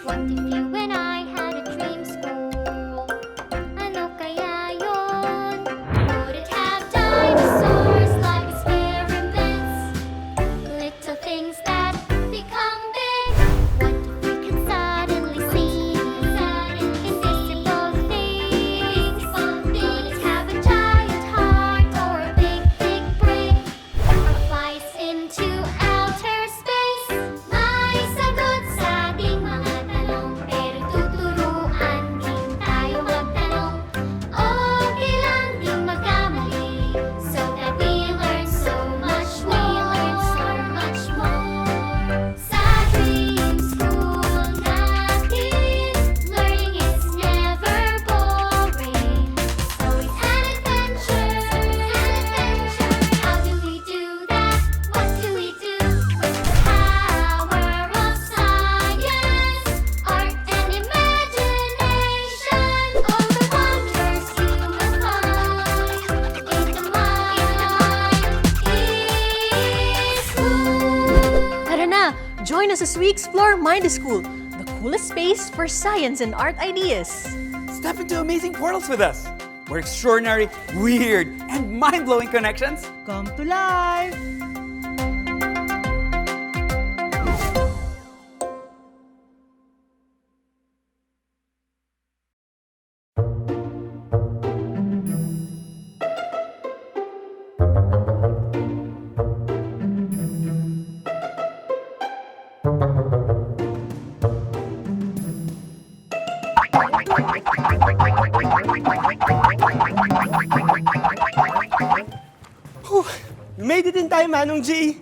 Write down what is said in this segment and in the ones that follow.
What if you and I had a dream school? Ano kaya yun? Would it have dinosaurs like experiments? Little things that become big. What if we could suddenly see invisible things? Would it have a giant heart or a big, big brain? Or fly us into outer space? May sagot sa ating mga tanong, pero tuturuan din tayo magtanong. Okay lang din magkamali, so that we learn so much more. Sa dream school natin, learning is never boring. So it's an adventure. How do we do that? What do we do with the power of science, art and imagination? All the wonders you will find in the mind is school. Tara na! Join us as we explore Mind School, the coolest space for science and art ideas. Step into amazing portals with us, where extraordinary, weird, and mind-blowing connections. Come to life! Made it in time, Manong G!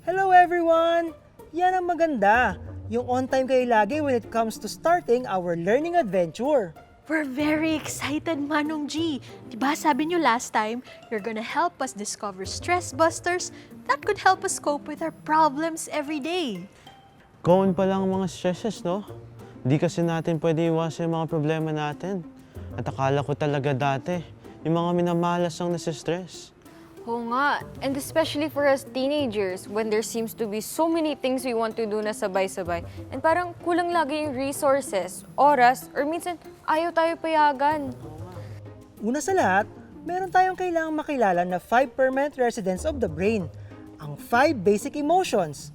Hello everyone! Yan ang maganda. Yung on time kayo lagi when it comes to starting our learning adventure. We're very excited, Manong G. Diba sabi niyo last time, you're gonna help us discover stress busters that could help us cope with our problems every day. Common pa lang ang mga stresses, no? Di kasi natin pwede iwasan yung mga problema natin. At akala ko talaga dati, yung mga minamalas ang nasistress. Oo nga. And especially for us teenagers, when there seems to be so many things we want to do na sabay-sabay. And parang kulang lagi yung resources, oras, or minsan ayaw tayo payagan. Una sa lahat, meron tayong kailangang makilala na 5 permanent residents of the brain. Ang 5 basic emotions.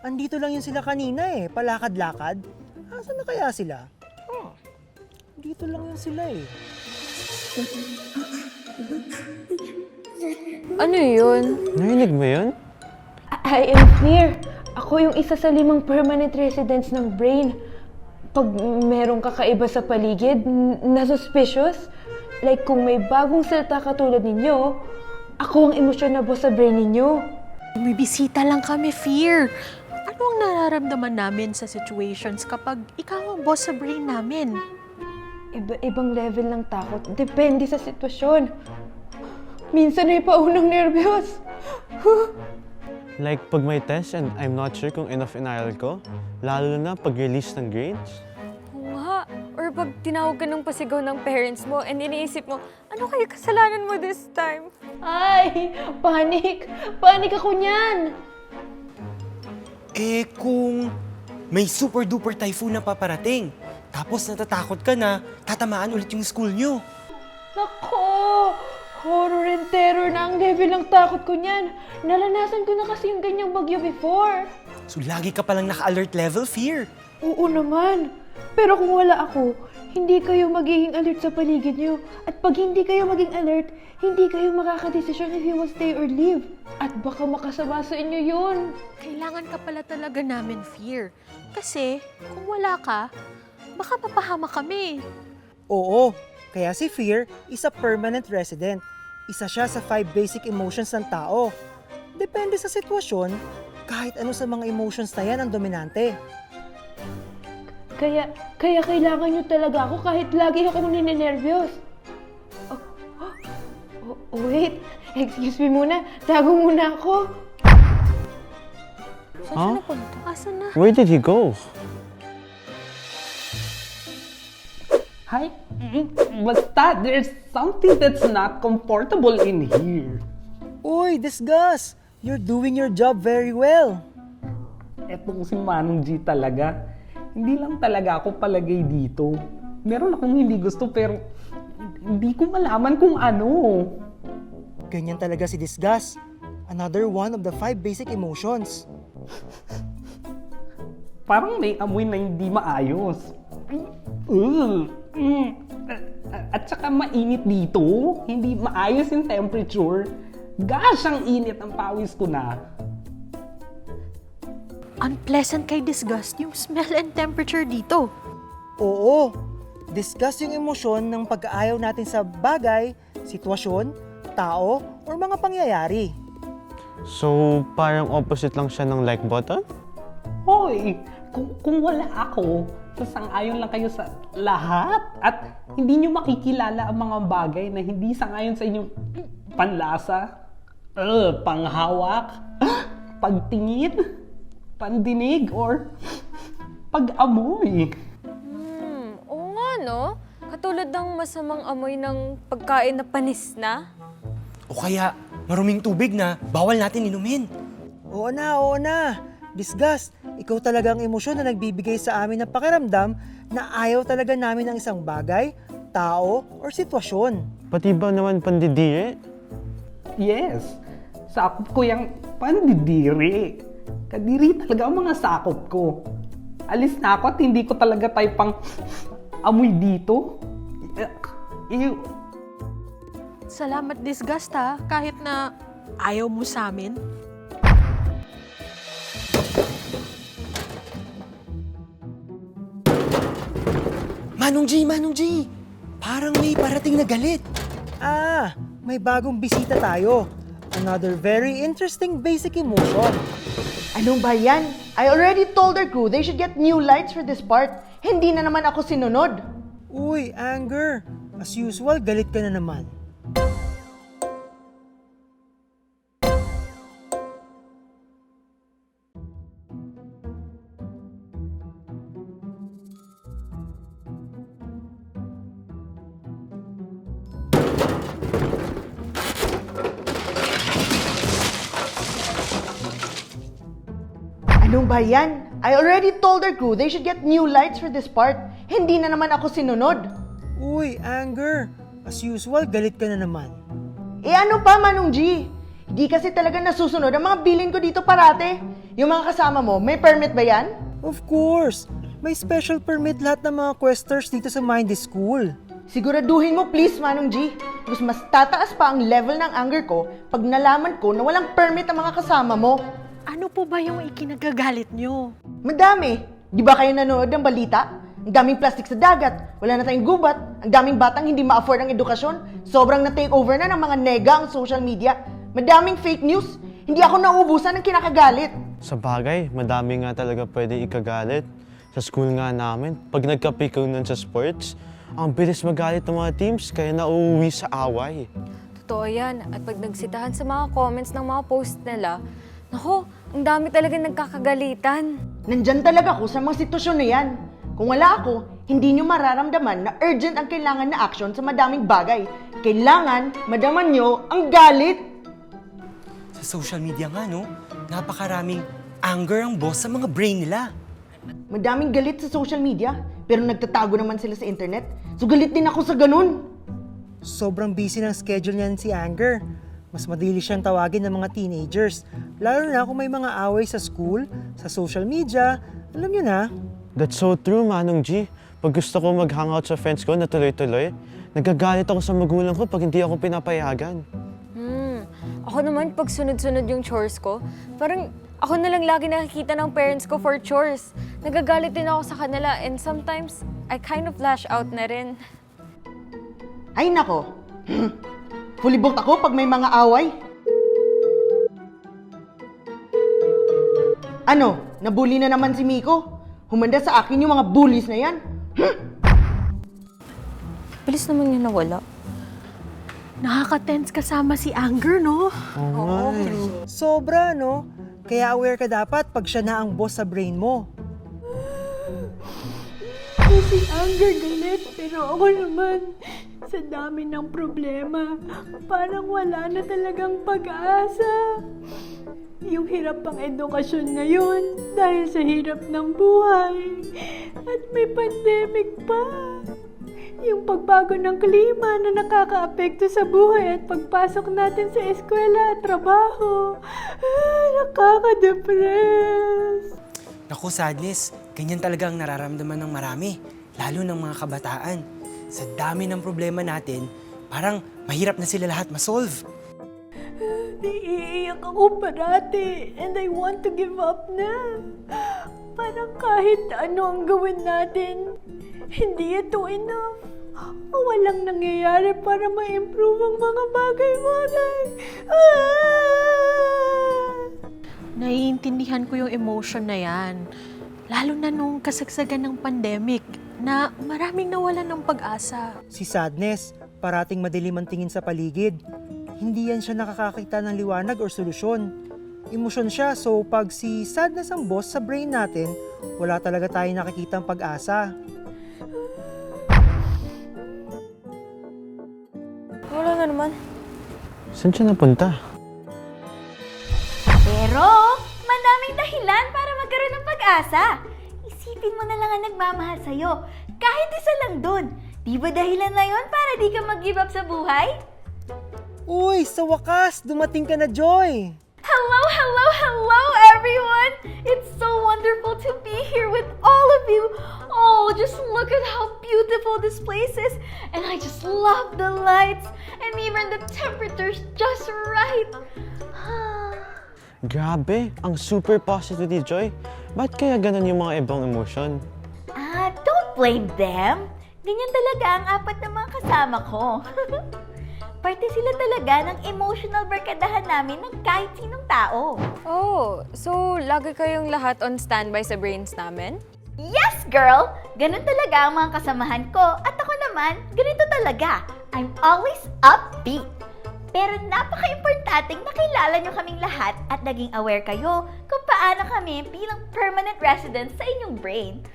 Andito lang yun sila kanina palakad-lakad. Asan na kaya sila? Dito lang yun sila Ano yun? Narinig mo yun? I am fear. Ako yung isa sa 5 permanent residents ng brain. Pag merong kakaiba sa paligid, na-suspicious, like kung may bagong salita katulad ninyo, ako ang emosyon na boss sa brain ninyo. May bisita lang kami, Fear. Ano ang nararamdaman namin sa situations kapag ikaw ang boss sa brain namin? Iba-ibang level ng takot. Depende sa sitwasyon. Minsan ay paunang nervyos. Like pag may test and I'm not sure kung enough inaral ko, lalo na pag-release ng grades. Oo nga. Or pag tinawag ka ng pasigaw ng parents mo and iniisip mo, ano kaya kasalanan mo this time? Ay! Panic! Panic ako niyan! Eh kung may super-duper typhoon na paparating, tapos natatakot ka na, tatamaan ulit yung school nyo. Nako! Horror and terror na ang level ng takot ko niyan. Naranasan ko na kasi yung ganyang bagyo before. So lagi ka palang naka-alert level, Fear. Oo naman. Pero kung wala ako, hindi kayo magiging alert sa paligid niyo. At pag hindi kayo maging alert, hindi kayo makakadesisyon if you will stay or leave. At baka makasama sa inyo yun. Kailangan ka pala talaga namin, Fear. Kasi kung wala ka, baka mapahama kami. Oo, kaya si Fear is a permanent resident. Isa siya sa 5 basic emotions ng tao. Depende sa sitwasyon, kahit ano sa mga emotions na yan ang dominante. Kaya kailangan nyo talaga ako kahit lagi akong ninenervyos. Wait, excuse me muna. Tago muna ako. Huh? Asan na? Where did he go? Hi. Basta, there's something that's not comfortable in here. Uy, Disgus! You're doing your job very well. Etong si Manong G talaga. Hindi lang talaga ako palagay dito. Meron akong hindi gusto pero hindi ko malaman kung ano. Ganyan talaga si disgust. Another one of the 5 basic emotions. Parang may amoy na hindi maayos. Ugh. At saka mainit dito. Hindi maayos yung temperature. Gosh, ang init ang pawis ko na. Unpleasant kay disgust yung smell and temperature dito. Oo, disgust yung emosyon ng pag-aayaw natin sa bagay, sitwasyon, tao, or mga pangyayari. So, parang opposite lang siya ng like button? Hoy, kung wala ako, sasang-ayon lang kayo sa lahat at hindi nyo makikilala ang mga bagay na hindi sang-ayon sa inyong panlasa, panghawak, pagtingin, pandinig, or pag-amoy. Oo nga, no? Katulad ng masamang amoy ng pagkain na panis na. O kaya, maruming tubig na bawal natin inumin. Oo na. Disgust, ikaw talaga ang emosyon na nagbibigay sa amin ng pakiramdam na ayaw talaga namin ng isang bagay, tao, or sitwasyon. Pati ba naman pandidiri? Yes, sakop ko yung pandidiri. Kadiri talaga ang mga sakop ko. Alis na ako at hindi ko talaga tayo pang amoy dito. Ew. Salamat disgust ha, kahit na ayaw mo sa amin. Manong G! Parang may parating na galit. May bagong bisita tayo. Another very interesting basic emotion. Anong ba yan? I already told our crew they should get new lights for this part. Hindi na naman ako sinunod. Uy, anger. As usual, galit ka na naman. Anong ba yan? I already told our crew they should get new lights for this part. Hindi na naman ako sinunod. Uy, anger. As usual, galit ka na naman. Ano pa, Manong G? Hindi kasi talaga nasusunod ang mga bilin ko dito parate. Yung mga kasama mo, may permit ba yan? Of course. May special permit lahat ng mga questers dito sa Mindy School. Siguraduhin mo please, Manong G. Mas tataas pa ang level ng anger ko pag nalaman ko na walang permit ang mga kasama mo. Ano po ba yung ikinagagalit nyo? Madami. Di ba kayo nanonood ng balita? Ang daming plastic sa dagat, wala na tayong gubat, ang daming batang hindi ma-afford ang edukasyon, sobrang na-take over na ng mga nega ang social media, madaming fake news, hindi ako nauubusan ng kinakagalit. Sa bagay, madami nga talaga pwede ikagalit. Sa school nga namin, pag nagkapikunan sa sports, ang bilis magalit ng mga teams kaya nauuwi sa away. Totoo yan. At pag nagsitahan sa mga comments ng mga post nila, nako, ang dami talaga nagkakagalitan. Nandyan talaga ako sa mga sitwasyon na yan. Kung wala ako, hindi nyo mararamdaman na urgent ang kailangan na action sa madaming bagay. Kailangan madaman nyo ang galit. Sa social media nga, no? Napakaraming anger ang boss sa mga brain nila. Madaming galit sa social media, pero nagtatago naman sila sa internet. So galit din ako sa ganun. Sobrang busy ng schedule niyan si Anger. Mas madali siyang tawagin ng mga teenagers. Lalo na kung may mga away sa school, sa social media. Alam niyo na. That's so true, Manong G. Pag gusto ko mag-hangout sa friends ko na tuloy-tuloy, nagagalit ako sa magulang ko pag hindi ako pinapayagan. Ako naman, pag sunod-sunod yung chores ko, parang ako na lang lagi nakikita ng parents ko for chores. Nagagalit din ako sa kanila and sometimes, I kind of lash out na rin. Ay nako, fully booked ako pag may mga away. Ano, nabully na naman si Miko? Humanda sa akin yung mga bullies na yan. Bilis naman yun nawala. Nakaka-tense kasama si Anger, no? Oo. Sobra, no? Kaya aware ka dapat pag siya na ang boss sa brain mo. Si Anger galit, pero ako naman, sa dami ng problema, parang wala na talagang pag-asa. Yung hirap pang edukasyon ngayon dahil sa hirap ng buhay. At may pandemic pa. Yung pagbago ng klima na nakakaapekto sa buhay at pagpasok natin sa eskwela at trabaho. Nakaka-depress. Naku, Sadness, ganyan talaga ang nararamdaman ng marami, lalo ng mga kabataan. Sa dami ng problema natin, parang mahirap na sila lahat masolve. Naiiyak ako parati and I want to give up na. Parang kahit ano ang gawin natin, hindi ito enough. Walang nangyayari para ma-improve ang mga bagay-bagay. Naiintindihan ko yung emotion na yan. Lalo na nung kasagsagan ng pandemic na maraming nawalan ng pag-asa. Si Sadness, parating madilim ang tingin sa paligid. Hindi yan siya nakakakita ng liwanag or solusyon. Emosyon siya, so pag si Sadness ang boss sa brain natin, wala talaga tayong nakikita ang pag-asa. Wala na naman. Saan siya napunta? Pero, madaming dahilan para magkaroon ng pag-asa. Isipin mo na lang ang nagmamahal sa'yo. Kahit isa lang dun. Di ba dahilan na yon para di ka mag-give up sa buhay? Uy, sa wakas, dumating ka na, Joy! Hello, hello, hello, everyone! It's so wonderful to be here with all of you. Oh, just look at how beautiful this place is. And I just love the lights. And even the temperature's just right. Grabe, ang super positive ni Joy. Ba't kaya ganun yung mga ibang emotion? Don't blame them. Ganyan talaga ang apat na mga kasama ko. Parte sila talaga ng emotional barkadahan namin ng kahit sinong tao. Oh, so lagi kayong lahat on standby sa brains namin? Yes, girl! Ganun talaga ang mga kasamahan ko. At ako naman, ganito talaga. I'm always upbeat. Pero napaka-importanting nakilala nyo kaming lahat at naging aware kayo kung paano kami bilang permanent residents sa inyong brain.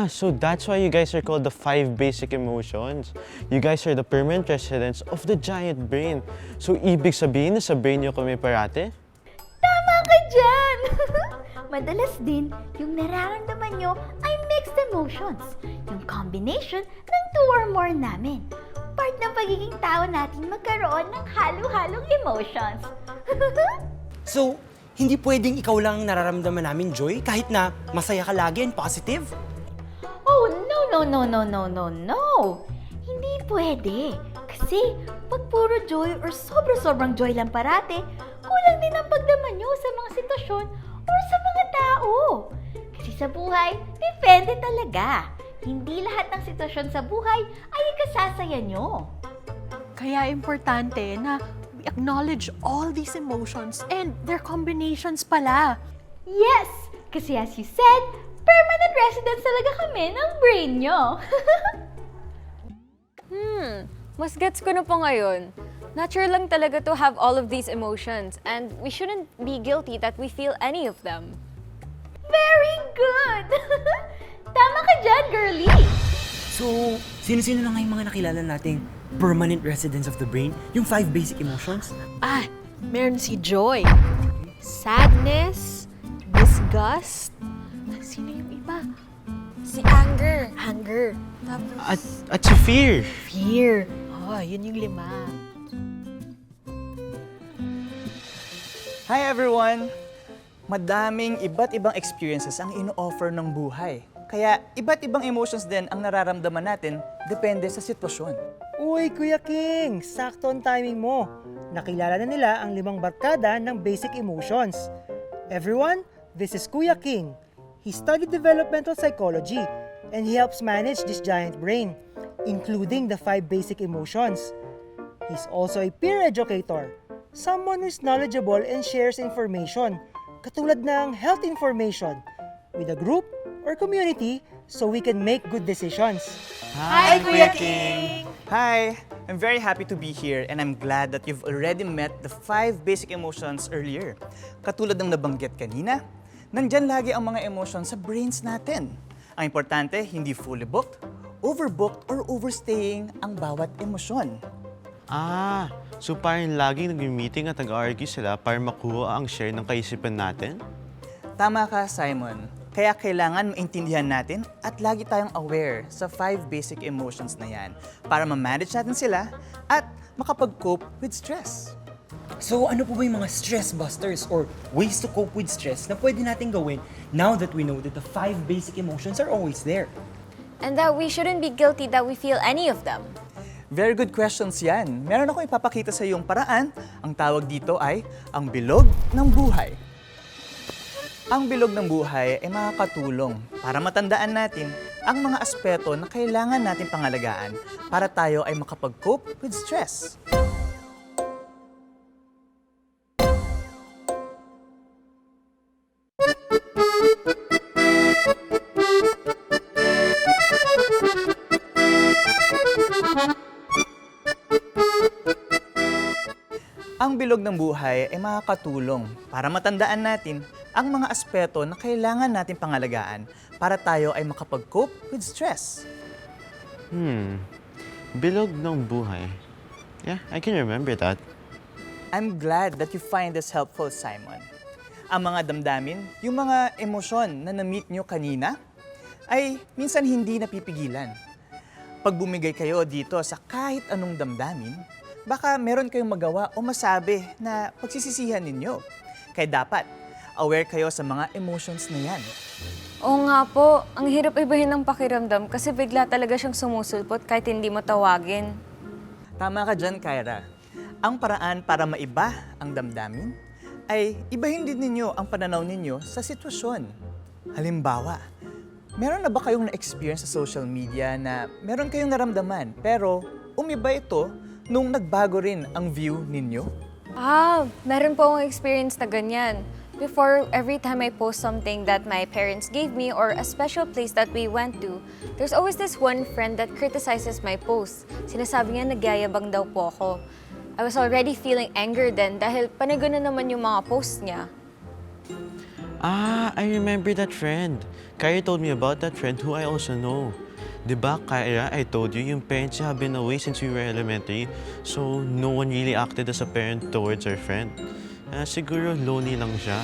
So that's why you guys are called the 5 basic emotions. You guys are the permanent residents of the giant brain. So ibig sabihin na sa brain nyo kami parate? Tama ka dyan! Madalas din, yung nararamdaman nyo ay mixed emotions. Yung combination ng 2 or more namin. Part ng pagiging tao natin magkaroon ng halo-halong emotions. So, hindi pwedeng ikaw lang ang nararamdaman namin, Joy, kahit na masaya ka lagi and positive? Oh, no. Hindi pwede. Kasi, pag puro joy or sobrang joy lang parate, kulang din ang pagdaman nyo sa mga sitwasyon or sa mga tao. Kasi sa buhay, depende talaga. Hindi lahat ng sitwasyon sa buhay ay ikasasaya nyo. Kaya importante na we acknowledge all these emotions and their combinations pala. Yes! Kasi as you said, permanent residents talaga kami ng brain nyo. Mas gets ko na po ngayon. Natural lang talaga to have all of these emotions and we shouldn't be guilty that we feel any of them. Very good! Tama ka dyan, girlie! So, sino-sino na nga yung mga nakilala nating permanent residents of the brain? Yung 5 basic emotions? Meron si Joy, sadness, disgust, sino yung iba? Si anger. Anger. Tapos, At si fear. fear. Yun yung 5. Hi everyone! Madaming iba't ibang experiences ang ino-offer ng buhay. Kaya iba't ibang emotions din ang nararamdaman natin depende sa sitwasyon. Uy, Kuya King! Sakto ang timing mo. Nakilala na nila ang 5 barkada ng basic emotions. Everyone, this is Kuya King. He studied developmental psychology and he helps manage this giant brain, including the 5 basic emotions. He's also a peer educator, someone who's knowledgeable and shares information, katulad ng health information, with a group or community so we can make good decisions. Hi, Kuya King! Hi! I'm very happy to be here and I'm glad that you've already met the 5 basic emotions earlier. Katulad ng nabanggit kanina, nandyan lagi ang mga emotions sa brains natin. Ang importante, hindi fully booked, overbooked, or overstaying ang bawat emosyon. So parang laging nag-meeting at nag-argue sila para makuha ang share ng kaisipan natin? Tama ka, Simon. Kaya kailangan maintindihan natin at lagi tayong aware sa 5 basic emotions na yan para ma-manage natin sila at makapag-cope with stress. So ano po ba yung mga stress busters or ways to cope with stress na pwede natin gawin now that we know that the 5 basic emotions are always there? And that we shouldn't be guilty that we feel any of them. Very good questions yan. Meron ako ipapakita sa iyong paraan. Ang tawag dito ay ang bilog ng buhay. Ang bilog ng buhay ay makakatulong para matandaan natin ang mga aspeto na kailangan natin pangalagaan para tayo ay makapag-cope with stress. Ang bilog ng buhay ay makakatulong para matandaan natin ang mga aspeto na kailangan natin pangalagaan para tayo ay makapag-cope with stress. Bilog ng buhay. Yeah, I can remember that. I'm glad that you find this helpful, Simon. Ang mga damdamin, yung mga emosyon na na-meet nyo kanina, ay minsan hindi napipigilan. Pag bumigay kayo dito sa kahit anong damdamin, baka meron kayong magawa o masabi na pagsisisihan ninyo. Kaya dapat, aware kayo sa mga emotions na yan. Oo nga po, ang hirap ibahin ng pakiramdam kasi bigla talaga siyang sumusulpot kahit hindi mo tawagin. Tama ka dyan, Kyra. Ang paraan para maiba ang damdamin ay ibahin din ninyo ang pananaw ninyo sa sitwasyon. Halimbawa, meron na ba kayong na-experience sa social media na meron kayong naramdaman pero umiba ito nung nagbago rin ang view ninyo? Meron po akong experience na ganyan. Before, every time I post something that my parents gave me or a special place that we went to, there's always this one friend that criticizes my post. Sinasabi niya nagyayabang daw po ako. I was already feeling anger then dahil panigo na naman yung mga posts niya. I remember that friend. Kyra told me about that friend who I also know. Diba, Kyra, I told you, yung parents niya have been away since we were elementary, so no one really acted as a parent towards our friend. Siguro lonely lang siya.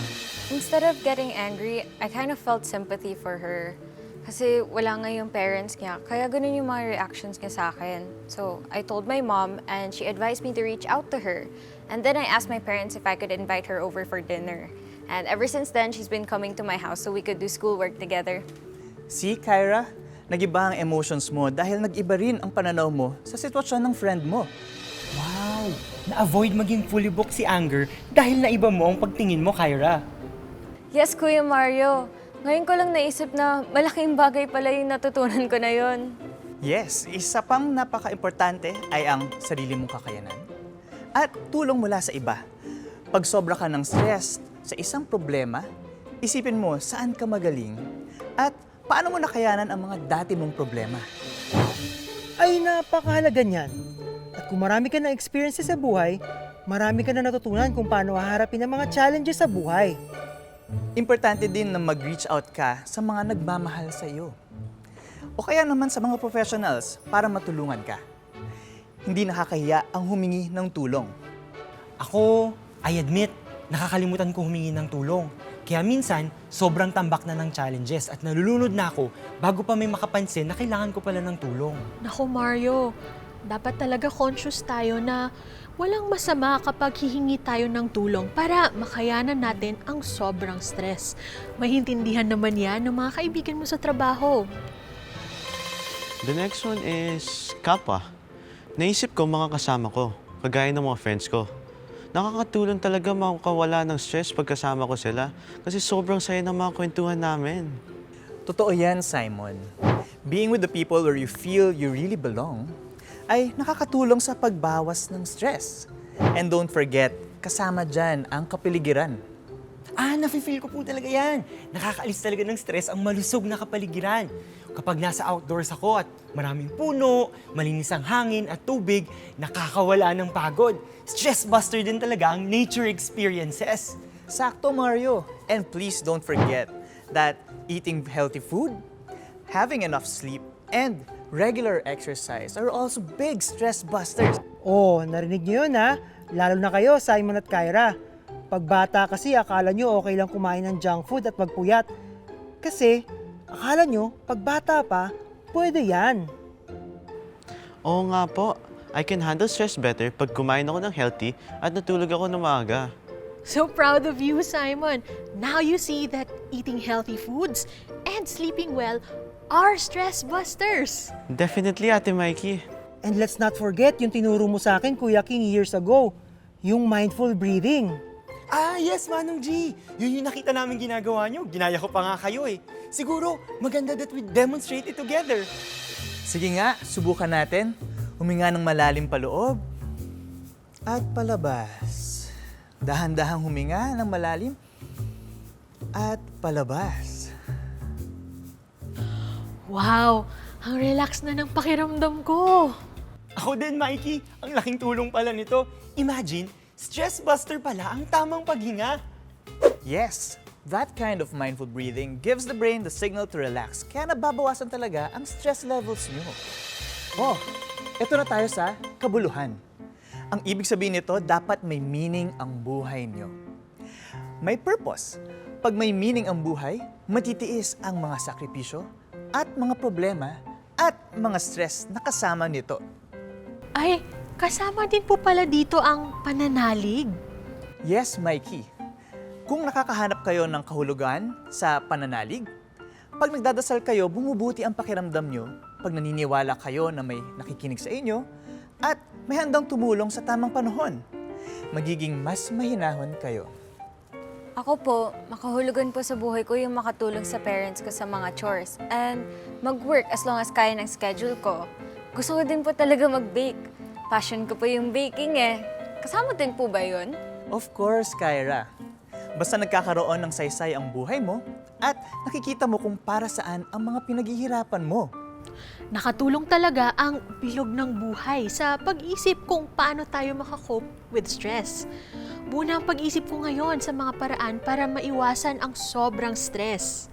Instead of getting angry, I kind of felt sympathy for her. Kasi wala nga yung parents niya, kaya ganun yung mga reactions niya sa akin. So, I told my mom and she advised me to reach out to her. And then I asked my parents if I could invite her over for dinner. And ever since then, she's been coming to my house so we could do schoolwork together. See, Kyra? Nag-iba ang emotions mo dahil nag-iba rin ang pananaw mo sa sitwasyon ng friend mo. Wow! Na-avoid maging fully booked si Anger dahil naiba mo ang pagtingin mo, Kyra. Yes, Kuya Mario. Ngayon ko lang naisip na malaking bagay pala yung natutunan ko na yon. Yes, isa pang napaka-importante ay ang sarili mong kakayanan at tulong mula sa iba. Pag sobra ka ng stress sa isang problema, isipin mo saan ka magaling at paano mo nakayanan ang mga dati mong problema. Ay, napakahalaga niyan. At kung marami ka ng experiences sa buhay, marami ka na natutunan kung paano haharapin ang mga challenges sa buhay. Importante din na mag-reach out ka sa mga nagmamahal sa iyo. O kaya naman sa mga professionals para matulungan ka. Hindi nakakahiya ang humingi ng tulong. Ako, I admit, nakakalimutan ko humingi ng tulong. Kaya minsan, sobrang tambak na ng challenges at nalulunod na ako bago pa may makapansin na kailangan ko pala ng tulong. Naku Mario, dapat talaga conscious tayo na walang masama kapag hihingi tayo ng tulong para makayanan natin ang sobrang stress. Maintindihan naman yan ng mga kaibigan mo sa trabaho. The next one is kapwa. Naisip ko mga kasama ko, kagaya ng mga friends ko. Nakakatulong talaga makawala ng stress pagkasama ko sila kasi sobrang saya ng mga kwentuhan namin. Totoo yan, Simon. Being with the people where you feel you really belong ay nakakatulong sa pagbawas ng stress. And don't forget, kasama dyan ang kapaligiran. Nafe-feel ko po talaga yan. Nakakaalis talaga ng stress ang malusog na kapaligiran. Kapag nasa outdoors ako at maraming puno, malinis ang hangin at tubig, nakakawala ng pagod. Stress buster din talaga ang nature experiences. Sakto, Mario. And please don't forget that eating healthy food, having enough sleep, and regular exercise are also big stress busters. Oh, narinig niyo yun ha? Lalo na kayo, Simon at Kyra. Pagbata kasi akala nyo okay lang kumain ng junk food at magpuyat. Kasi akala nyo, pagbata pa, pwede yan. Oo nga po. I can handle stress better pag kumain ako ng healthy at natulog ako ng maaga. So proud of you, Simon. Now you see that eating healthy foods and sleeping well are stress busters. Definitely, Ate Mikey. And let's not forget yung tinuro mo sa akin, Kuya King, years ago. Yung mindful breathing. Ah, yes, Manong G. Yun yung nakita namin ginagawa nyo. Ginaya ko pa nga kayo eh. Siguro, maganda that we demonstrate it together. Sige nga, subukan natin. Huminga ng malalim paloob at palabas. Dahan-dahang huminga ng malalim at palabas. Wow, ang relax na ng pakiramdam ko. Ako din, Mikey. Ang laking tulong pala nito. Imagine, stress buster pala ang tamang paghinga. Yes, that kind of mindful breathing gives the brain the signal to relax. Kaya nababawasan talaga ang stress levels nyo. Oh, eto na tayo sa kabuluhan. Ang ibig sabihin nito, dapat may meaning ang buhay nyo. May purpose. Pag may meaning ang buhay, matitiis ang mga sakripisyo at mga problema at mga stress na kasama nito. Ay, kasama din po pala dito ang pananalig. Yes, Mikey. Kung nakakahanap kayo ng kahulugan sa pananalig, pag nagdadasal kayo, bumubuti ang pakiramdam nyo pag naniniwala kayo na may nakikinig sa inyo at may handang tumulong sa tamang panahon. Magiging mas mahinahon kayo. Ako po, makahulugan po sa buhay ko yung makatulong sa parents ko sa mga chores and mag-work as long as kaya ng schedule ko. Gusto ko din po talaga mag-bake. Passion ko po yung baking eh. Kasama din po ba yun? Of course, Kyra. Basta nagkakaroon ng saysay ang buhay mo at nakikita mo kung para saan ang mga pinaghihirapan mo. Nakatulong talaga ang bilog ng buhay sa pag-isip kung paano tayo makakope with stress. Muna ang pag-isip ko ngayon sa mga paraan para maiwasan ang sobrang stress.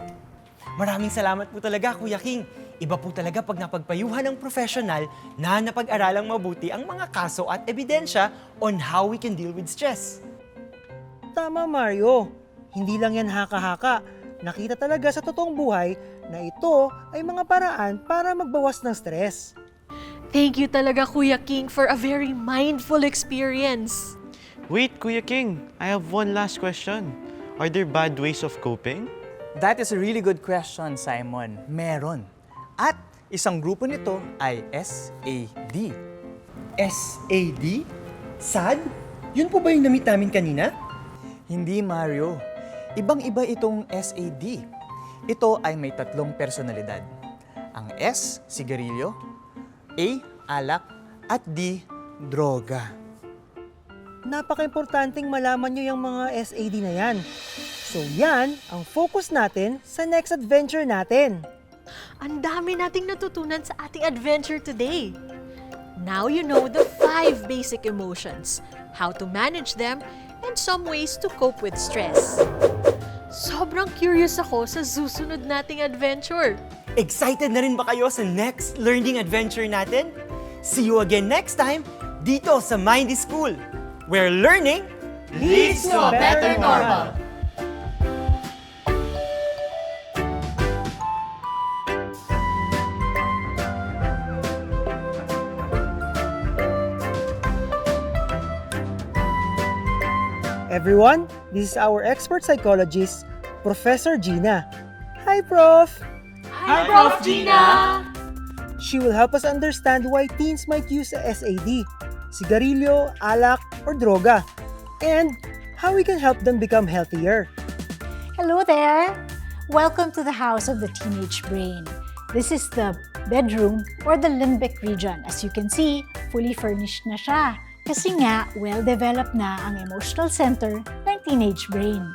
Maraming salamat po talaga, Kuya King. Iba po talaga pag napagpayuhan ng professional na napag-aralang mabuti ang mga kaso at ebidensya on how we can deal with stress. Tama, Mario. Hindi lang yan haka-haka. Nakita talaga sa totoong buhay na ito ay mga paraan para magbawas ng stress. Thank you talaga, Kuya King, for a very mindful experience. Wait, Kuya King. I have one last question. Are there bad ways of coping? That is a really good question, Simon. Meron. At isang grupo nito ay SAD. SAD? SAD? Yun po ba yung namit namin kanina? Hindi, Mario. Ibang-iba itong SAD. Ito ay may 3 personalidad. Ang S, sigarilyo, A, alak, at D, droga. Napaka-importanting malaman nyo yung mga SAD na yan. So yan ang focus natin sa next adventure natin. Ang dami nating natutunan sa ating adventure today. Now you know the 5 basic emotions, how to manage them, and some ways to cope with stress. Sobrang curious ako sa susunod nating adventure. Excited na rin ba kayo sa next learning adventure natin? See you again next time dito sa Mindy School, where learning leads to a better normal. Everyone, this is our expert psychologist, Professor Gina. Hi, Prof! Hi, Prof. Gina! She will help us understand why teens might use a SAD, sigarilyo, alak, or droga, and how we can help them become healthier. Hello there! Welcome to the House of the Teenage Brain. This is the bedroom or the limbic region. As you can see, fully furnished na siya. Kasi nga, well-developed na ang emotional center ng teenage brain.